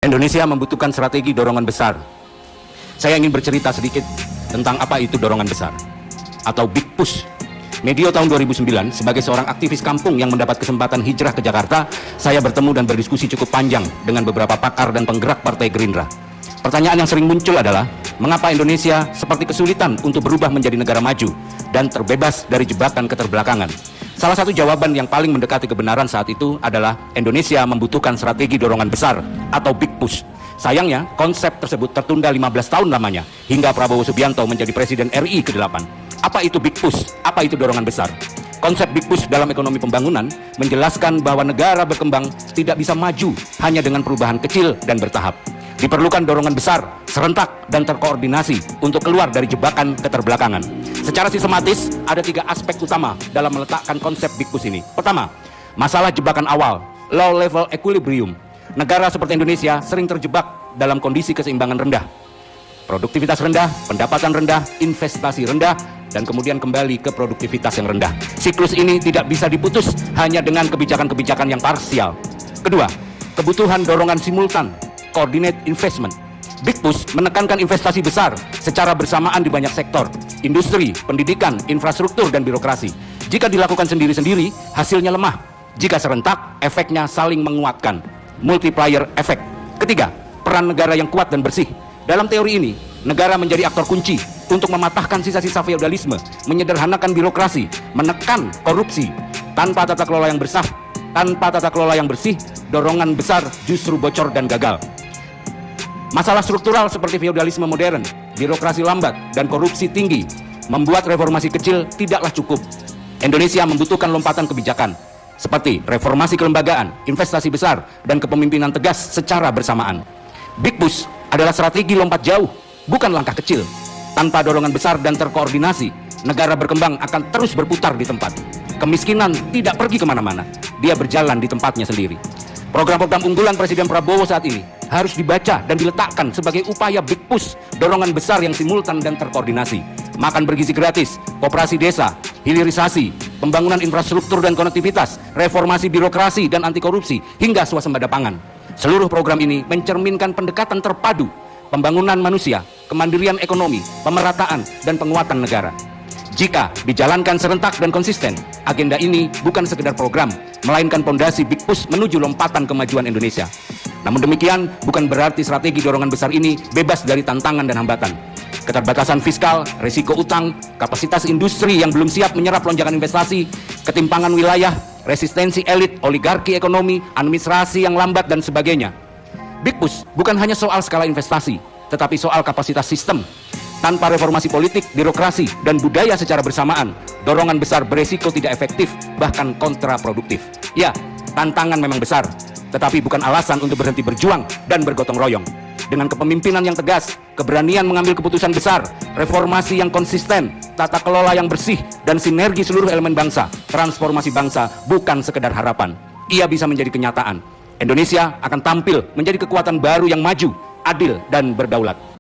Indonesia membutuhkan strategi dorongan besar. Saya ingin bercerita sedikit tentang apa itu dorongan besar atau Big Push. Medio tahun 2009, sebagai seorang aktivis kampung yang mendapat kesempatan hijrah ke Jakarta, saya bertemu dan berdiskusi cukup panjang dengan beberapa pakar dan penggerak Partai Gerindra. Pertanyaan yang sering muncul adalah, mengapa Indonesia seperti kesulitan untuk berubah menjadi negara maju dan terbebas dari jebakan keterbelakangan? Salah satu jawaban yang paling mendekati kebenaran saat itu adalah Indonesia membutuhkan strategi dorongan besar atau Big Push. Sayangnya, konsep tersebut tertunda 15 tahun lamanya hingga Prabowo Subianto menjadi Presiden RI ke-8. Apa itu Big Push? Apa itu dorongan besar? Konsep Big Push dalam ekonomi pembangunan menjelaskan bahwa negara berkembang tidak bisa maju hanya dengan perubahan kecil dan bertahap. Diperlukan dorongan besar, serentak, dan terkoordinasi untuk keluar dari jebakan keterbelakangan. Secara sistematis, ada 3 aspek utama dalam meletakkan konsep Big Push ini. Pertama, masalah jebakan awal, low level equilibrium. Negara seperti Indonesia sering terjebak dalam kondisi keseimbangan rendah. Produktivitas rendah, pendapatan rendah, investasi rendah, dan kemudian kembali ke produktivitas yang rendah. Siklus ini tidak bisa diputus hanya dengan kebijakan-kebijakan yang parsial. Kedua, kebutuhan dorongan simultan, coordinate investment. Big Push menekankan investasi besar secara bersamaan di banyak sektor, industri, pendidikan, infrastruktur, dan birokrasi. Jika dilakukan sendiri-sendiri, hasilnya lemah. Jika serentak, efeknya saling menguatkan. Multiplier effect. Ketiga, peran negara yang kuat dan bersih. Dalam teori ini, negara menjadi aktor kunci untuk mematahkan sisa-sisa feodalisme, menyederhanakan birokrasi, menekan korupsi. Tanpa tata kelola yang bersih, dorongan besar justru bocor dan gagal. Masalah struktural seperti feodalisme modern, birokrasi lambat, dan korupsi tinggi membuat reformasi kecil tidaklah cukup. Indonesia membutuhkan lompatan kebijakan seperti reformasi kelembagaan, investasi besar, dan kepemimpinan tegas secara bersamaan. Big Push adalah strategi lompat jauh, bukan langkah kecil. Tanpa dorongan besar dan terkoordinasi, negara berkembang akan terus berputar di tempat. Kemiskinan tidak pergi kemana-mana, dia berjalan di tempatnya sendiri. Program-program unggulan Presiden Prabowo saat ini harus dibaca dan diletakkan sebagai upaya Big Push, dorongan besar yang simultan dan terkoordinasi. Makan bergizi gratis, koperasi desa, hilirisasi, pembangunan infrastruktur dan konektivitas, reformasi birokrasi dan anti korupsi, hingga swasembada pangan. Seluruh program ini mencerminkan pendekatan terpadu, pembangunan manusia, kemandirian ekonomi, pemerataan, dan penguatan negara. Jika dijalankan serentak dan konsisten, agenda ini bukan sekedar program, melainkan fondasi Big Push menuju lompatan kemajuan Indonesia. Namun demikian, bukan berarti strategi dorongan besar ini bebas dari tantangan dan hambatan. Keterbatasan fiskal, risiko utang, kapasitas industri yang belum siap menyerap lonjakan investasi, ketimpangan wilayah, resistensi elit, oligarki ekonomi, administrasi yang lambat, dan sebagainya. Big Push bukan hanya soal skala investasi, tetapi soal kapasitas sistem. Tanpa reformasi politik, birokrasi, dan budaya secara bersamaan, dorongan besar beresiko tidak efektif, bahkan kontraproduktif. Ya, tantangan memang besar, tetapi bukan alasan untuk berhenti berjuang dan bergotong royong. Dengan kepemimpinan yang tegas, keberanian mengambil keputusan besar, reformasi yang konsisten, tata kelola yang bersih, dan sinergi seluruh elemen bangsa, transformasi bangsa bukan sekedar harapan. Ia bisa menjadi kenyataan. Indonesia akan tampil menjadi kekuatan baru yang maju, adil, dan berdaulat.